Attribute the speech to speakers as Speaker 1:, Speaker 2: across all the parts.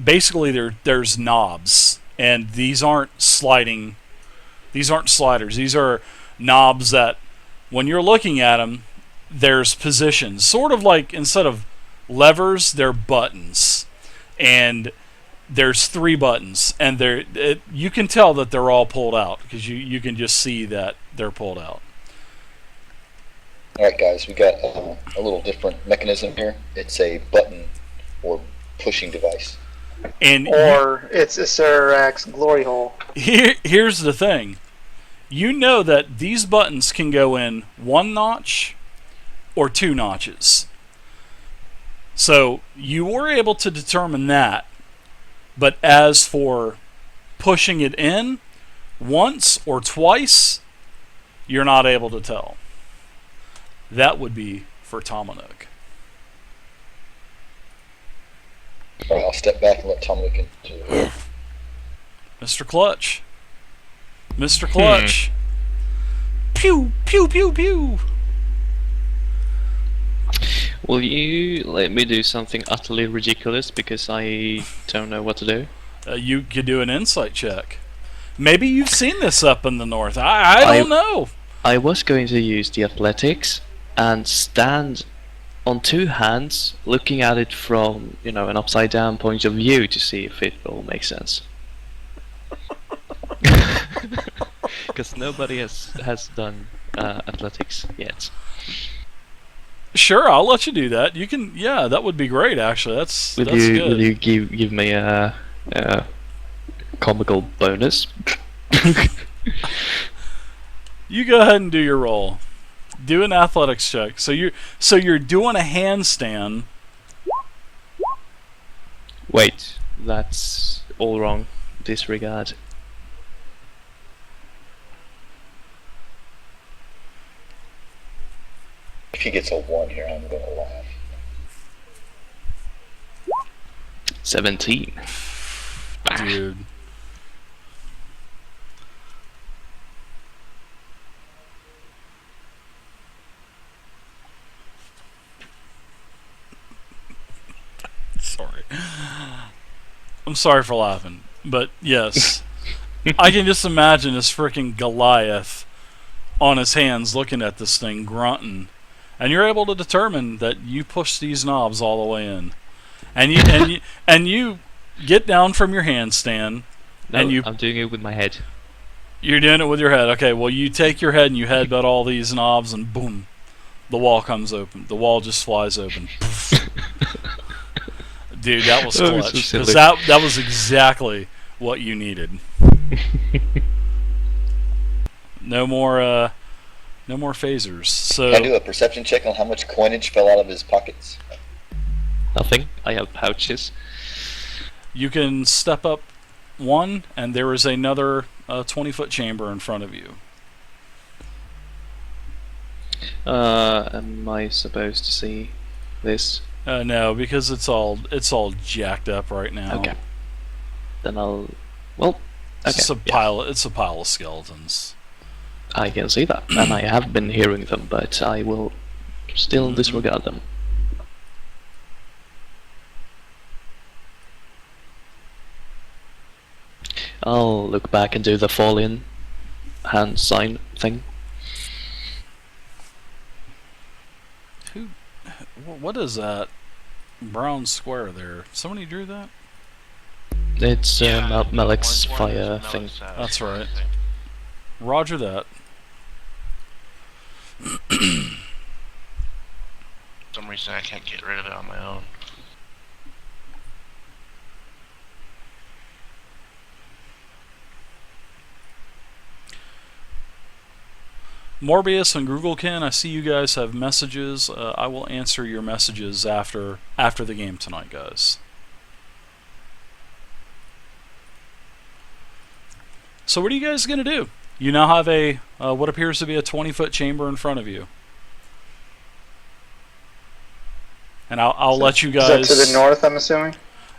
Speaker 1: basically there's knobs, and these aren't sliding. These aren't sliders. These are knobs that, when you're looking at them, there's positions. Sort of like, instead of levers, they're buttons, and there's 3 buttons, and you can tell that they're all pulled out because you can just see that they're pulled out.
Speaker 2: All right, guys, we got a little different mechanism here. It's a button or pushing device.
Speaker 1: And
Speaker 3: Or it's Acererak's glory hole.
Speaker 1: here's the thing. You know that these buttons can go in 1 notch or 2 notches. So you were able to determine that. But as for pushing it in once or twice, you're not able to tell. That would be for Tomanuk.
Speaker 2: All right, I'll step back and let Tom look into it.
Speaker 1: Mr. Clutch. Mr. Clutch. Pew, pew, pew, pew.
Speaker 4: Will you let me do something utterly ridiculous because I don't know what to do?
Speaker 1: You could do an insight check. Maybe you've seen this up in the north. I don't know.
Speaker 4: I was going to use the athletics and stand on 2 hands looking at it from, an upside down point of view to see if it will make sense. Because nobody has done athletics yet.
Speaker 1: Sure, I'll let you do that. You can, yeah, that would be great. Actually, that's good.
Speaker 4: Will you give me a comical bonus?
Speaker 1: You go ahead and do your roll. Do an athletics check. So you're doing a handstand.
Speaker 4: Wait, that's all wrong. Disregard.
Speaker 2: If he gets a 1 here, I'm going to laugh.
Speaker 4: 17.
Speaker 1: Dude. Sorry. I'm sorry for laughing, but yes. I can just imagine this freaking Goliath on his hands looking at this thing, grunting. And you're able to determine that you push these knobs all the way in. And you get down from your handstand.
Speaker 4: No,
Speaker 1: and
Speaker 4: I'm doing it with my head.
Speaker 1: You're doing it with your head. Okay, well, you take your head and you headbutt all these knobs, and boom, the wall comes open. The wall just flies open. Dude, that was clutch. Because that was exactly what you needed. No more phasers. So
Speaker 2: Can I do a perception check on how much coinage fell out of his pockets?
Speaker 4: Nothing. I have pouches.
Speaker 1: you can step up 1, and there is another 20-foot chamber in front of you.
Speaker 4: Am I supposed to see this?
Speaker 1: No, because it's all jacked up right now.
Speaker 4: Okay. Then I'll. Well. Okay.
Speaker 1: It's a pile. It's a pile of skeletons.
Speaker 4: I can see that, and I have been hearing them, but I will still disregard them. I'll look back and do the fall-in hand sign thing.
Speaker 1: What is that brown square there? Somebody drew that?
Speaker 4: It's Malik's fire thing.
Speaker 1: That's right. Roger that.
Speaker 5: For some reason I can't get rid of it on my own.
Speaker 1: Morbius and Grugelkin, I see you guys have messages. I will answer your messages after the game tonight, guys. So what are you guys going to do? You now have a what appears to be a 20-foot chamber in front of you. And I'll let you guys...
Speaker 3: Is that to the north, I'm assuming?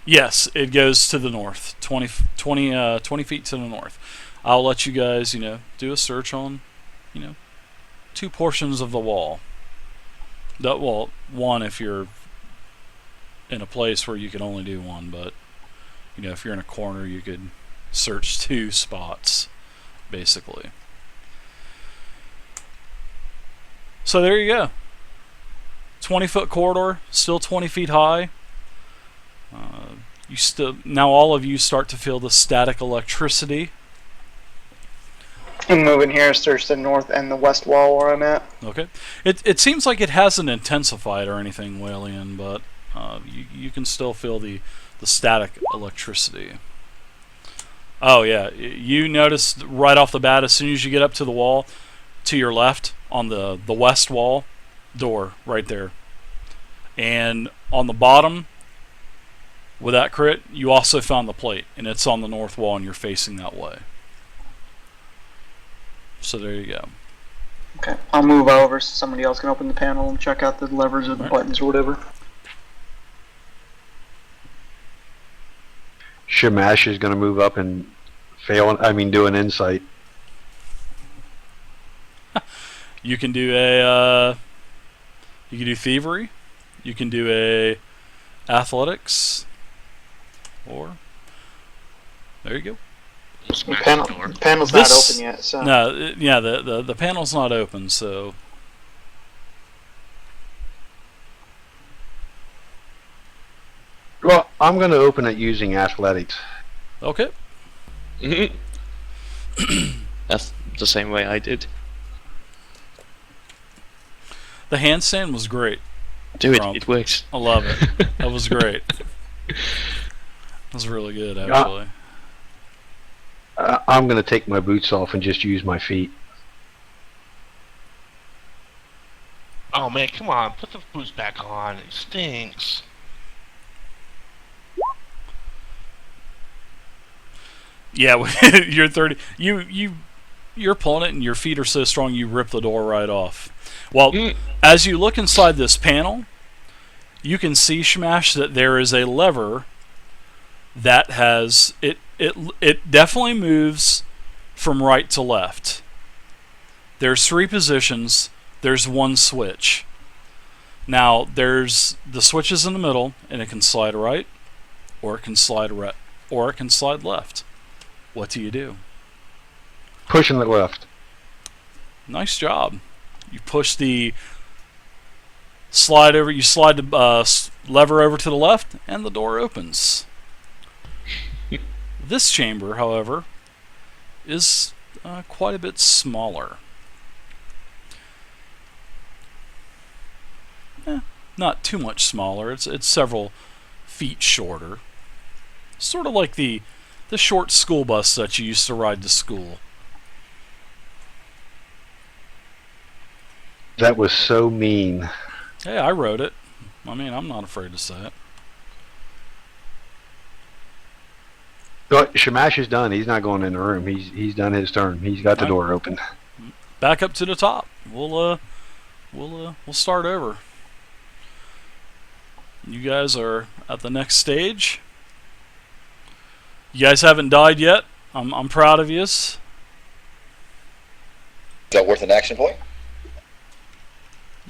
Speaker 1: Yes, it goes to the north. 20 feet to the north. I'll let you guys, do a search on, 2 portions of the wall. Well, one if you're in a place where you can only do one, but if you're in a corner, you could search 2 spots, basically. So there you go. 20-foot corridor, still 20 feet high. Now all of you start to feel the static electricity.
Speaker 3: I'm moving here, search the north and the west wall where I'm at.
Speaker 1: Okay. It seems like it hasn't intensified or anything, Walian, but you can still feel the static electricity. Oh yeah, you notice right off the bat, as soon as you get up to the wall, to your left on the west wall, door right there, and on the bottom with that crit, you also found the plate, and it's on the north wall, and you're facing that way. So there you go.
Speaker 3: Okay, I'll move over so somebody else can open the panel and check out the levers or the buttons or whatever.
Speaker 6: Shamash is going to move up and do an insight.
Speaker 1: You can do thievery, you can do a athletics, or there you go.
Speaker 3: The panel's not open yet, so.
Speaker 1: No, yeah, the panel's not open, so.
Speaker 6: Well, I'm going to open it using athletics.
Speaker 1: Okay.
Speaker 4: That's the same way I did.
Speaker 1: The handstand was great.
Speaker 4: Do it,
Speaker 1: Trump.
Speaker 4: it works.
Speaker 1: I love it. That was great. That was really good, actually.
Speaker 6: I'm going to take my boots off and just use my feet.
Speaker 5: Oh man, come on, put the boots back on. It stinks.
Speaker 1: Yeah, you're 30. You're pulling it, and your feet are so strong you rip the door right off. Well, as you look inside this panel, you can see, Shamash, that there is a lever that has it definitely moves from right to left. There's 3 positions. There's 1 switch. Now there's the switches in the middle, and it can slide right, or it can slide left. What do you do?
Speaker 6: Pushing it left.
Speaker 1: Nice job. You push the slide over. You slide the lever over to the left, and the door opens. This chamber, however, is quite a bit smaller. Not too much smaller. It's several feet shorter. Sort of like the short school bus that you used to ride to school.
Speaker 6: That was so mean.
Speaker 1: Hey, I wrote it. I mean, I'm not afraid to say it.
Speaker 6: But Shamash is done. He's not going in the room. He's done his turn. He's got the door open.
Speaker 1: Back up to the top. We'll start over. You guys are at the next stage. You guys haven't died yet. I'm proud of you.
Speaker 2: Is that worth an action point?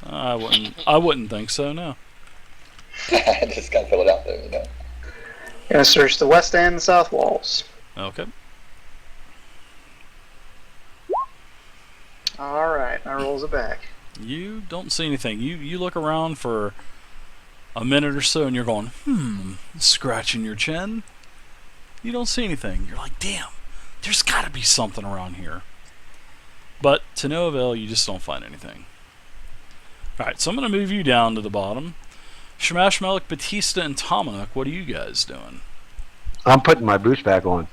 Speaker 1: I wouldn't think so. No.
Speaker 2: Just gotta fill it out there,
Speaker 3: Gonna search the west and the south walls.
Speaker 1: Okay.
Speaker 3: Alright, my rolls are back.
Speaker 1: You don't see anything. You look around for a minute or so, and you're going, scratching your chin. You don't see anything. You're like, damn, there's got to be something around here. But to no avail, you just don't find anything. Alright, so I'm going to move you down to the bottom. Shamash, Malik, Batista, and Tomanuk, what are you guys doing?
Speaker 6: I'm putting my boots back on.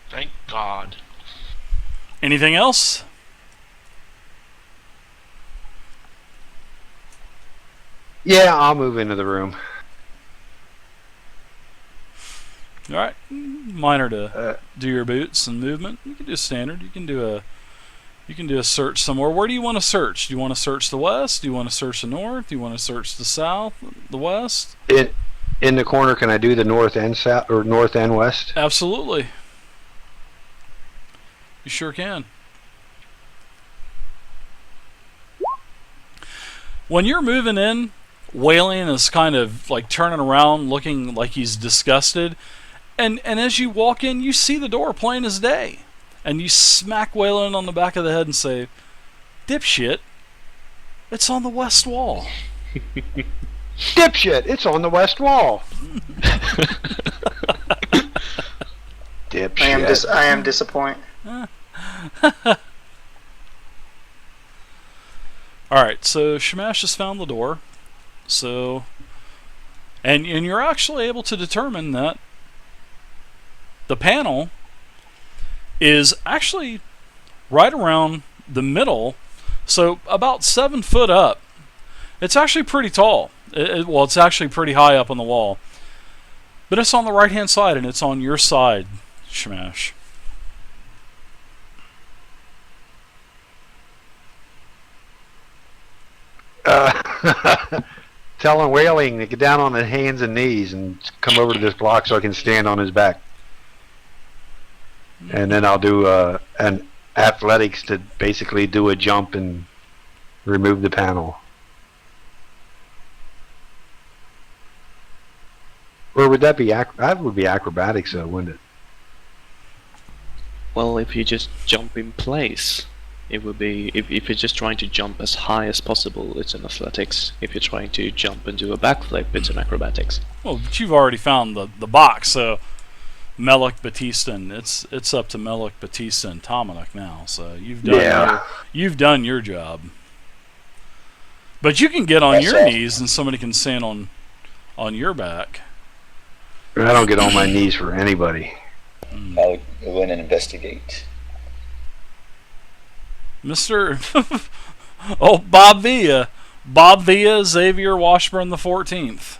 Speaker 5: Thank God.
Speaker 1: Anything else?
Speaker 6: Yeah, I'll move into the room.
Speaker 1: Alright, minor to do your boots and movement. You can do standard. You can do a search somewhere. Where do you want to search? Do you want to search the west? Do you want to search the north? Do you want to search the south? The west?
Speaker 6: In the corner, can I do the north and south or north and west?
Speaker 1: Absolutely. You sure can. When you're moving in, Whalen is kind of like turning around, looking like he's disgusted. And as you walk in, you see the door plain as day. And you smack Whalen on the back of the head and say, "Dipshit, it's on the west wall."
Speaker 6: Dipshit, it's on the west wall. Dipshit.
Speaker 3: I am disappointed.
Speaker 1: Alright, so Shamash has found the door. So, and you're actually able to determine that the panel is actually right around the middle, so about 7 foot up. It's actually pretty tall. Well, it's actually pretty high up on the wall. But it's on the right-hand side, and it's on your side, Shamash.
Speaker 6: Telling Whaling to get down on his hands and knees and come over to this block so I can stand on his back. And then I'll do an athletics to basically do a jump and remove the panel. Or would that be that would be acrobatics though, wouldn't it?
Speaker 4: Well, if you just jump in place, it would be, if you're just trying to jump as high as possible, it's an athletics. If you're trying to jump and do a backflip, it's an acrobatics.
Speaker 1: Well, but you've already found the box, so Melik, Batista, and it's up to Melik, Batista, and Tomanuk now. So you've done your job. But you can get on your knees, and somebody can stand on your back.
Speaker 6: I don't get on my knees for anybody.
Speaker 2: I'll go in and investigate.
Speaker 1: Mr. Oh, Bob Villa. Bob Villa, Xavier Washburn the 14th.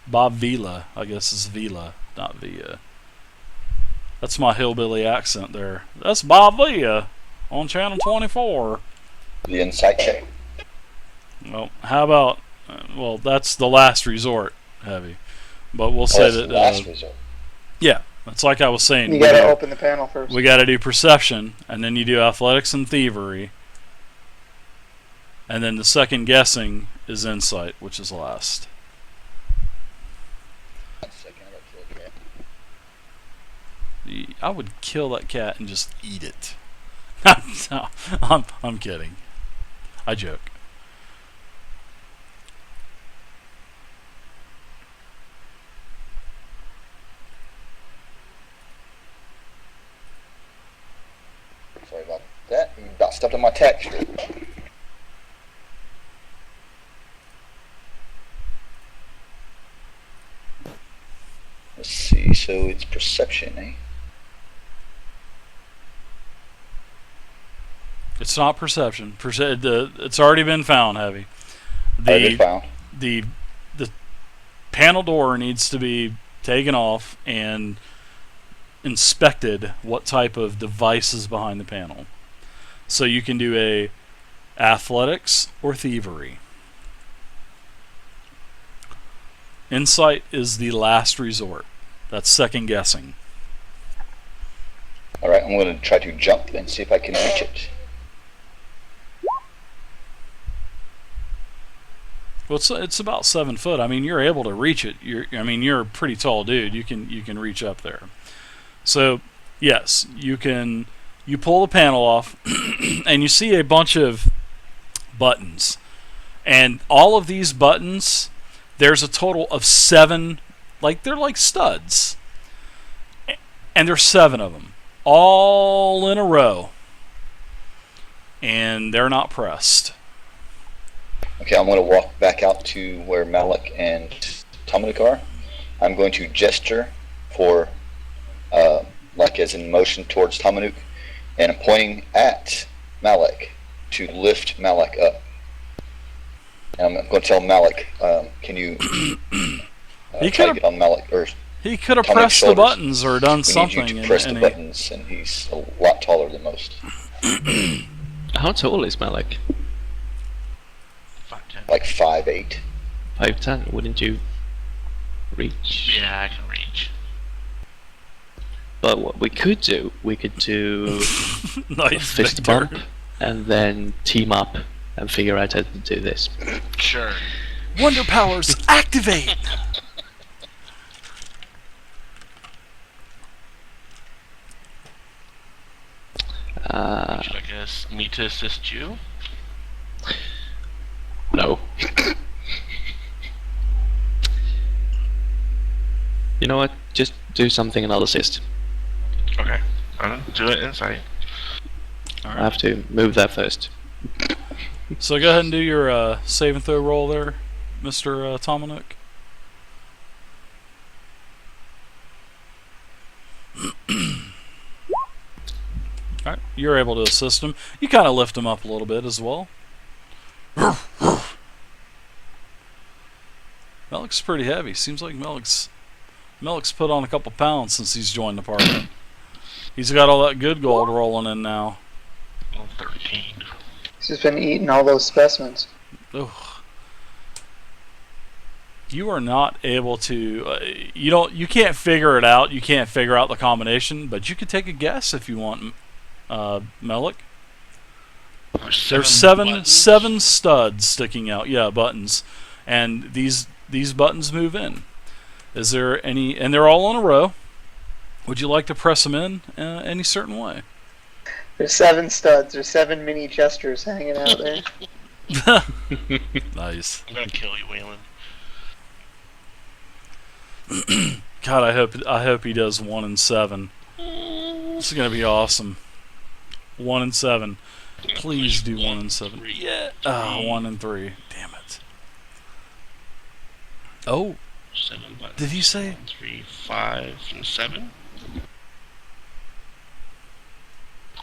Speaker 1: Bob Villa, I guess it's Villa, not Villa. That's my hillbilly accent there. That's Bob Villa on Channel 24.
Speaker 2: The insight check.
Speaker 1: Well, how about... well, that's the last resort, Heavy. But we'll say that...
Speaker 2: last resort.
Speaker 1: Yeah, that's like I was saying.
Speaker 3: You gotta open the panel first.
Speaker 1: We gotta do perception, and then you do athletics and thievery. And then the second guessing is insight, which is last. I would kill that cat and just eat it. No, I'm kidding. I joke.
Speaker 2: Sorry about that. You about stepped on my text. Let's see. So it's perception, eh?
Speaker 1: It's not perception. It's already been found, Heavy.
Speaker 2: Already found.
Speaker 1: The panel door needs to be taken off and inspected what type of device is behind the panel. So you can do a athletics or thievery. Insight is the last resort. That's second guessing.
Speaker 2: Alright, I'm going to try to jump and see if I can reach it.
Speaker 1: Well, it's about 7 foot. I mean, you're able to reach it. You're a pretty tall dude. You can reach up there. So, yes, you pull the panel off, and you see a bunch of buttons, and all of these buttons, there's a total of 7. They're like studs, and there's 7 of them, all in a row, and they're not pressed.
Speaker 2: Okay, I'm going to walk back out to where Malik and Tomanuk are. I'm going to gesture for, like as in motion towards Tomanuk, and I'm pointing at Malik to lift Malik up. And I'm going to tell Malik, can you try to get on Malik, or
Speaker 1: he could have
Speaker 2: Tomanuk's
Speaker 1: pressed the
Speaker 2: shoulders.
Speaker 1: buttons or done
Speaker 2: We
Speaker 1: something.
Speaker 2: need you to press the buttons, and he's a lot taller than most.
Speaker 4: How tall is Malik?
Speaker 5: 5'10".
Speaker 2: Like 5'8".
Speaker 4: 5'10". Wouldn't you reach?
Speaker 5: Yeah, I can reach.
Speaker 4: But what we could do a
Speaker 1: Nice,
Speaker 4: fist
Speaker 1: Victor.
Speaker 4: bump and then team up and figure out how to do this.
Speaker 5: Sure.
Speaker 1: Wonder powers activate.
Speaker 5: Would you like me to assist you?
Speaker 4: No. You know what? Just do something and I'll assist.
Speaker 5: Okay. I'll do it inside.
Speaker 1: All
Speaker 4: I
Speaker 1: right.
Speaker 4: have to move that first.
Speaker 1: So go ahead and do your save and throw roll there, Mr. Tomanuk. Alright, you're able to assist him. You kind of lift him up a little bit as well. Melik's pretty heavy. Seems like Melik's put on a couple pounds since he's joined the party. He's got all that good gold rolling in now.
Speaker 5: Well, 13.
Speaker 3: He's just been eating all those specimens.
Speaker 1: Ugh. You are not able to. You can't figure it out. You can't figure out the combination, but you could take a guess if you want, Melik. There's seven studs sticking out. Yeah, buttons, and these buttons move in. Is there any? And they're all in a row. Would you like to press them in any certain way?
Speaker 3: There's 7 studs. There's 7 mini jesters hanging out there.
Speaker 1: Nice.
Speaker 5: I'm gonna kill you, Waylon.
Speaker 1: God, I hope he does 1 and 7. This is gonna be awesome. 1 and 7. Please do 1 and 7. Yeah. 1 and 3. Damn it. Oh.
Speaker 5: 7 buttons.
Speaker 1: Did you say
Speaker 5: 1, 3, 5, and 7?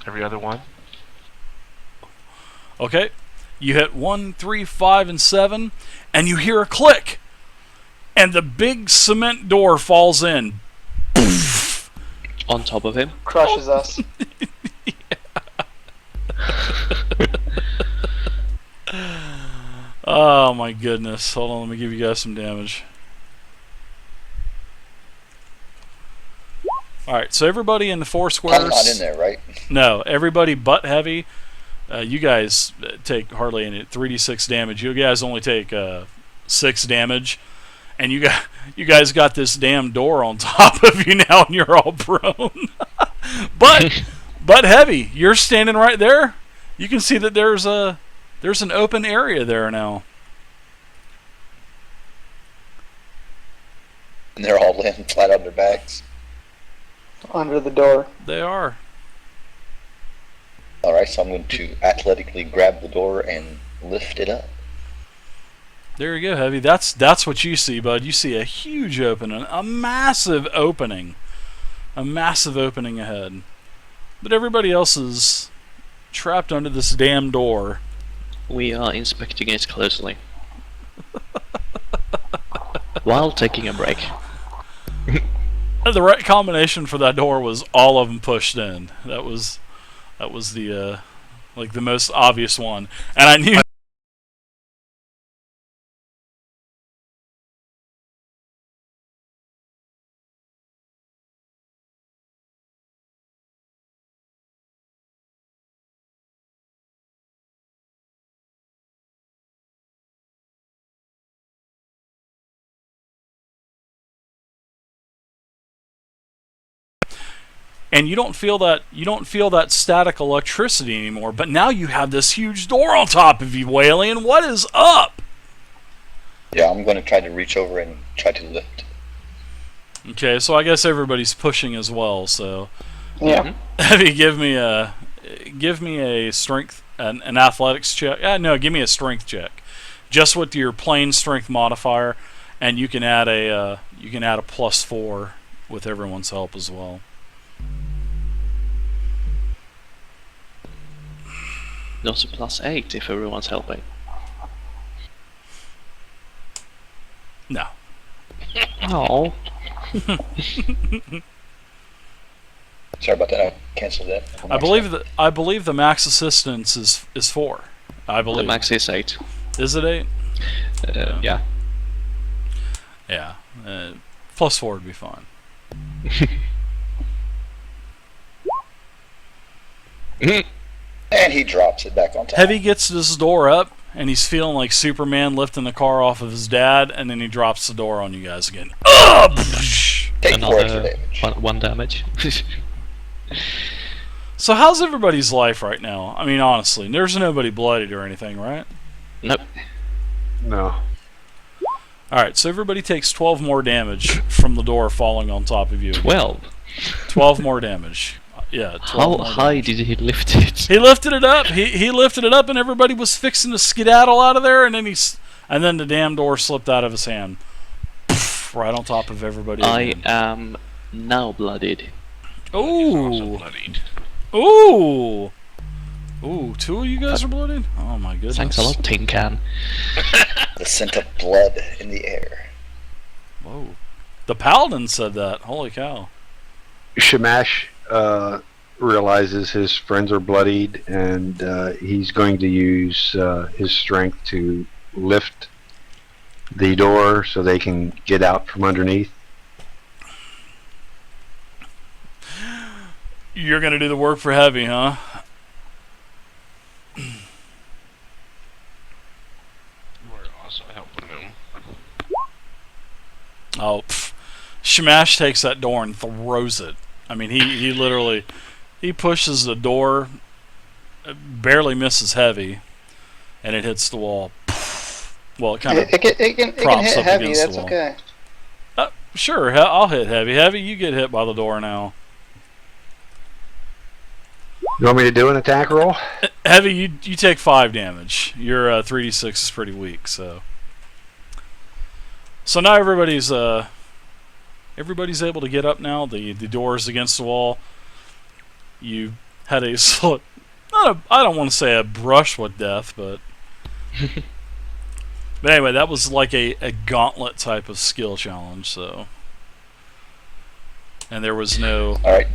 Speaker 5: Every other one?
Speaker 1: Okay. You hit 1, 3, 5, and 7, and you hear a click, and the big cement door falls in.
Speaker 4: On top of him.
Speaker 3: Crushes us.
Speaker 1: Oh my goodness. Hold on, let me give you guys some damage. Alright, so everybody in the 4 squares.
Speaker 2: I'm not in there, right?
Speaker 1: No, everybody but Heavy. You guys take hardly any 3d6 damage. You guys only take 6 damage. And you guys got this damn door on top of you now, and you're all prone. but Heavy, you're standing right there. You can see that there's an open area there now.
Speaker 2: And they're all laying flat on their backs.
Speaker 3: Under the door.
Speaker 1: They are.
Speaker 2: Alright, so I'm going to athletically grab the door and lift it up.
Speaker 1: There you go, Heavy. That's what you see, bud. You see a huge opening, a massive opening ahead. But everybody else is trapped under this damn door.
Speaker 4: We are inspecting it closely. While taking a break.
Speaker 1: The right combination for that door was all of them pushed in. That was the like the most obvious one, and I knew. And you don't feel that static electricity anymore. But now you have this huge door on top of you, Walian. What is up?
Speaker 2: Yeah, I'm going to try to reach over and try to lift.
Speaker 1: Okay, so I guess everybody's pushing as well. So,
Speaker 3: Yeah.
Speaker 1: Heavy, give me a strength, an athletics check. No, give me a strength check, just with your plain strength modifier, and you can add a +4 with everyone's help as well.
Speaker 4: Not a +8 if everyone's helping.
Speaker 1: No.
Speaker 4: Oh.
Speaker 2: Sorry about that, I canceled that.
Speaker 1: I believe the max assistance is 4. I believe
Speaker 4: The max is 8.
Speaker 1: Is it 8?
Speaker 4: Yeah.
Speaker 1: Yeah. +4 would be fine.
Speaker 2: And he drops it back on top.
Speaker 1: Heavy gets this door up, and he's feeling like Superman lifting the car off of his dad, and then he drops the door on you guys again.
Speaker 2: Take 4 extra
Speaker 4: Another
Speaker 2: damage.
Speaker 4: one damage.
Speaker 1: So how's everybody's life right now? I mean, honestly, there's nobody bloodied or anything, right?
Speaker 4: Nope.
Speaker 6: No.
Speaker 1: Alright, so everybody takes 12 more damage from the door falling on top of you.
Speaker 4: 12.
Speaker 1: 12 more damage. Yeah, 12
Speaker 4: How
Speaker 1: more
Speaker 4: high
Speaker 1: damage.
Speaker 4: did he lift it?
Speaker 1: He lifted it up. He lifted it up, and everybody was fixing to skedaddle out of there, and then the damn door slipped out of his hand, right on top of everybody.
Speaker 4: I
Speaker 1: again.
Speaker 4: am now bloodied.
Speaker 5: Also
Speaker 1: Ooh,
Speaker 5: bloodied.
Speaker 1: ooh, ooh! 2 of you guys are bloodied. Oh my goodness!
Speaker 4: Thanks a lot, Tin Can.
Speaker 2: The scent of blood in the air.
Speaker 1: Whoa! The paladin said that. Holy cow!
Speaker 6: Shamash realizes his friends are bloodied, and he's going to use his strength to lift the door so they can get out from underneath.
Speaker 1: You're gonna do the work for Heavy, huh?
Speaker 5: We're also helping him.
Speaker 1: Oh, Shamash takes that door and throws it. I mean, he literally he pushes the door, barely misses Heavy, and it hits the wall. Well, it kind of
Speaker 3: It can
Speaker 1: props
Speaker 3: hit
Speaker 1: up
Speaker 3: heavy.
Speaker 1: against the
Speaker 3: That's
Speaker 1: wall.
Speaker 3: okay.
Speaker 1: Sure. I'll hit Heavy. Heavy, you get hit by the door now.
Speaker 6: You want me to do an attack roll?
Speaker 1: Heavy, you take 5 damage. Your 3d6 is pretty weak, so now everybody's able to get up now. The door is against the wall. You had a I don't want to say a brush with death, but but anyway, that was like a gauntlet type of skill challenge. So, and there was
Speaker 2: All right.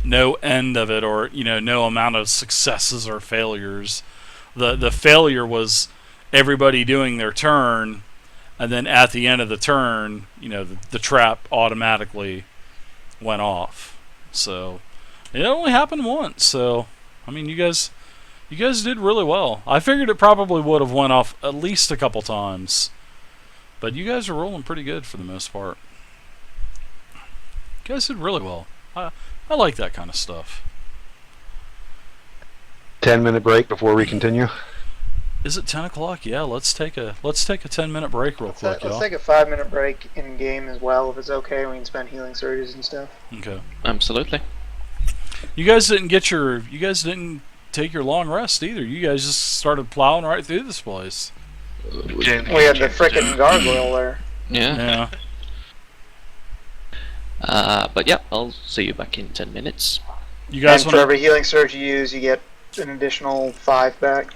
Speaker 1: no end of it, or no amount of successes or failures. The failure was everybody doing their turn, and then at the end of the turn, the trap automatically went off. So it only happened once. So I mean, you guys did really well. I figured it probably would have went off at least a couple times, but you guys are rolling pretty good for the most part. You guys did really well. I like that kind of stuff.
Speaker 6: 10-minute break before we continue.
Speaker 1: Is it 10 o'clock? Yeah, let's take a 10-minute break real quick,
Speaker 3: Let's
Speaker 1: y'all.
Speaker 3: take a 5-minute break in game as well, if it's okay. We can spend healing surges and stuff.
Speaker 1: Okay.
Speaker 4: Absolutely.
Speaker 1: You guys didn't take your long rest either. You guys just started plowing right through this place.
Speaker 3: We had the frickin' gargoyle there.
Speaker 4: Yeah.
Speaker 1: Yeah.
Speaker 4: But yeah, I'll see you back in 10 minutes.
Speaker 1: You guys
Speaker 3: And for
Speaker 1: want
Speaker 3: every healing surge you use, you get an additional 5 back.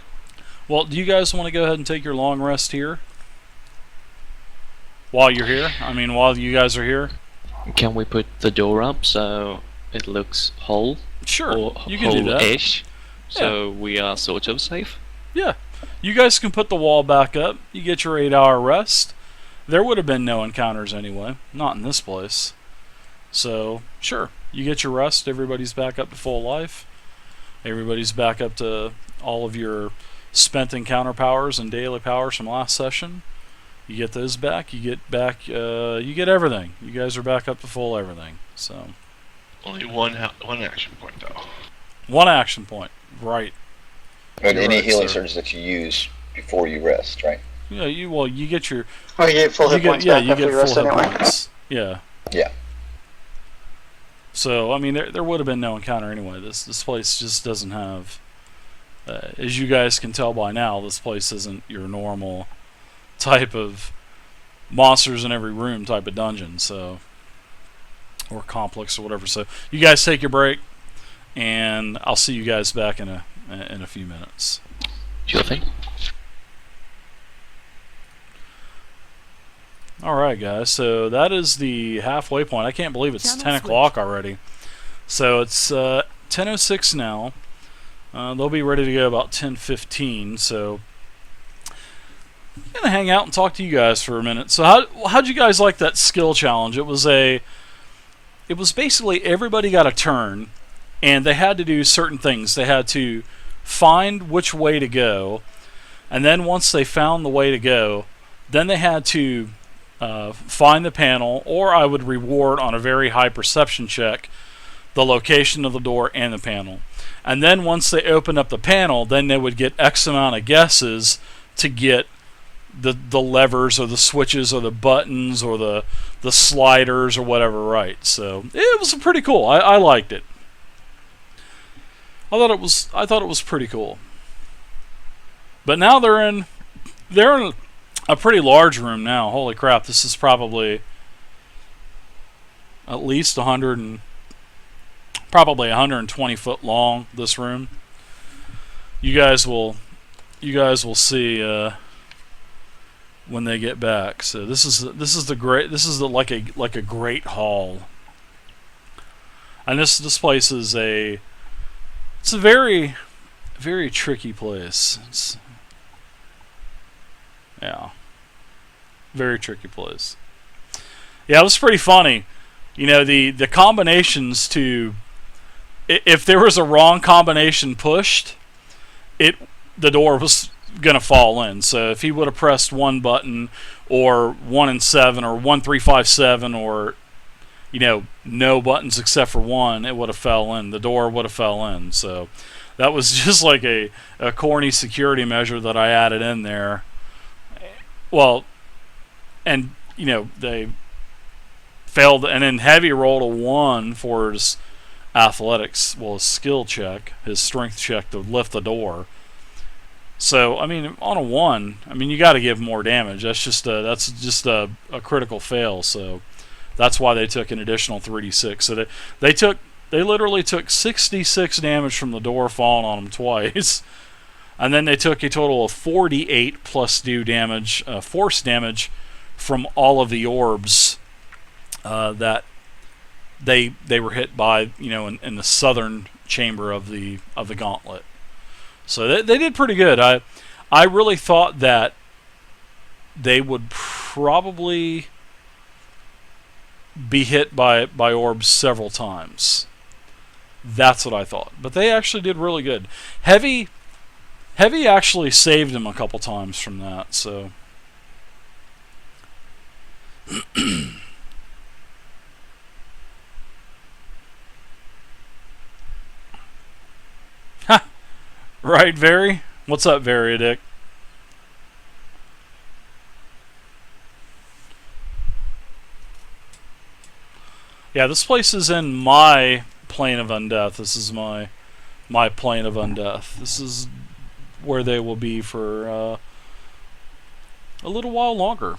Speaker 1: Well, do you guys want to go ahead and take your long rest here? While you're here? I mean, while you guys are here?
Speaker 4: Can we put the door up so it looks whole?
Speaker 1: Sure.
Speaker 4: Or
Speaker 1: You can do that.
Speaker 4: whole-ish? So we are sort of safe?
Speaker 1: Yeah. You guys can put the wall back up. You get your 8-hour rest. There would have been no encounters anyway. Not in this place. So, sure. You get your rest. Everybody's back up to full life. Everybody's back up to all of your spent encounter powers and daily powers from last session. You get those back. You get back. You get everything. You guys are back up to full everything. So
Speaker 5: Only one action point though.
Speaker 1: 1 action point. Right.
Speaker 2: And
Speaker 1: You're
Speaker 2: any
Speaker 1: right,
Speaker 2: healing
Speaker 1: sir.
Speaker 2: surges that you use before you rest, right?
Speaker 1: Yeah. You get your.
Speaker 3: Oh, you get full hit points back
Speaker 1: you
Speaker 3: after
Speaker 1: get
Speaker 3: you rest
Speaker 1: full hit
Speaker 3: anyway.
Speaker 1: points. Yeah.
Speaker 2: Yeah.
Speaker 1: So I mean, there would have been no encounter anyway. This place just doesn't have. As you guys can tell by now, this place isn't your normal type of monsters in every room type of dungeon. So, or complex or whatever. So you guys take your break, and I'll see you guys back in a few minutes.
Speaker 4: Sure thing.
Speaker 1: Alright guys, so that is the halfway point. I can't believe it's
Speaker 7: Channel
Speaker 1: 10 o'clock already. So it's 10:06 now. They'll be ready to go about 10:15, so I'm going to hang out and talk to you guys for a minute. So how'd you guys like that skill challenge? It was basically everybody got a turn, and they had to do certain things. They had to find which way to go, and then once they found the way to go, then they had to find the panel, or I would reward on a very high perception check the location of the door and the panel. And then once they opened up the panel, then they would get X amount of guesses to get the levers or the switches or the buttons or the sliders or whatever right. So it was pretty cool. I liked it. I thought it was pretty cool. But now they're in a pretty large room now. Holy crap, this is probably at least 120 foot long, this room. You guys will see when they get back. So this is like a great hall. And this place is it's a very, very tricky place. Yeah. Very tricky place. Yeah, it was pretty funny. You know, the combinations to... If there was a wrong combination pushed, the door was going to fall in. So if he would have pressed one button, or 1 and 7, or 1 3 5 7, or no buttons except for one, it would have fell in. The door would have fell in. So that was just like a corny security measure that I added in there. Well, and they failed, and then Heavy rolled a 1 for his athletics, his skill check, his strength check to lift the door. So I mean, on a 1, I mean, you got to give more damage. That's just a critical fail. So that's why they took an additional 3d6. So they literally took 66 damage from the door falling on them twice. And then they took a total of 48 plus due damage, force damage, from all of the orbs that they were hit by, in the southern chamber of the gauntlet. So they did pretty good. I really thought that they would probably be hit by orbs several times. That's what I thought. But they actually did really good. Heavy actually saved him a couple times from that, so... Right, Very? What's up, Very Dick? Yeah, this place is in my plane of undeath. This is my plane of undeath. This is where they will be for a little while longer.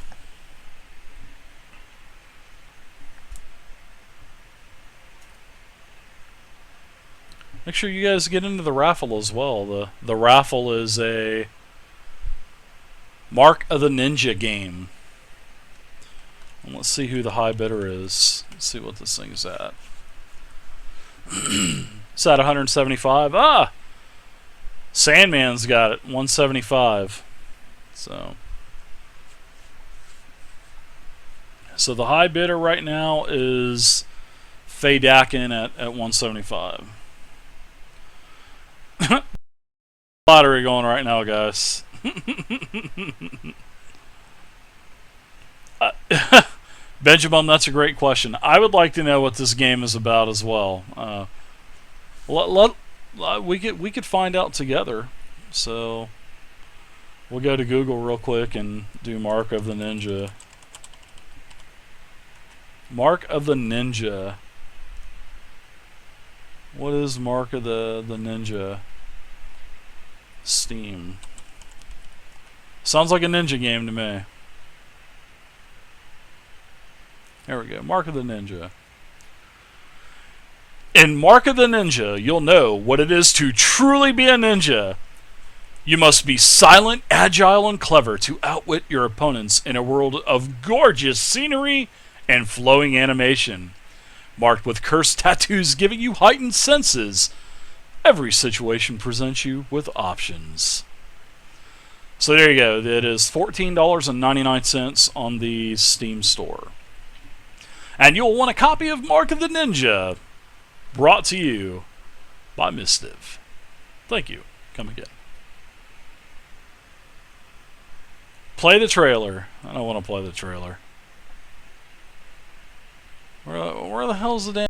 Speaker 1: Make sure you guys get into the raffle as well. The raffle is a Mark of the Ninja game. And let's see who the high bidder is. Let's see what this thing's at. It's at 175. Ah! Sandman's got it, 175. So the high bidder right now is Faye Dakin at 175. Lottery going right now, guys. Benjamin, that's a great question. I would like to know what this game is about as well. We could find out together. So we'll go to Google real quick and do Mark of the Ninja. Mark of the Ninja. What is Mark of the Ninja? Steam. Sounds like a ninja game to me. There we go. Mark of the Ninja. In Mark of the Ninja, you'll know what it is to truly be a ninja. You must be silent, agile, and clever to outwit your opponents in a world of gorgeous scenery and flowing animation. Marked with cursed tattoos giving you heightened senses, every situation presents you with options. So there you go. It is $14.99 on the Steam store. And you'll want a copy of Mark of the Ninja, brought to you by Mistiv. Thank you. Come again. Play the trailer. I don't want to play the trailer. Where the hell's the damn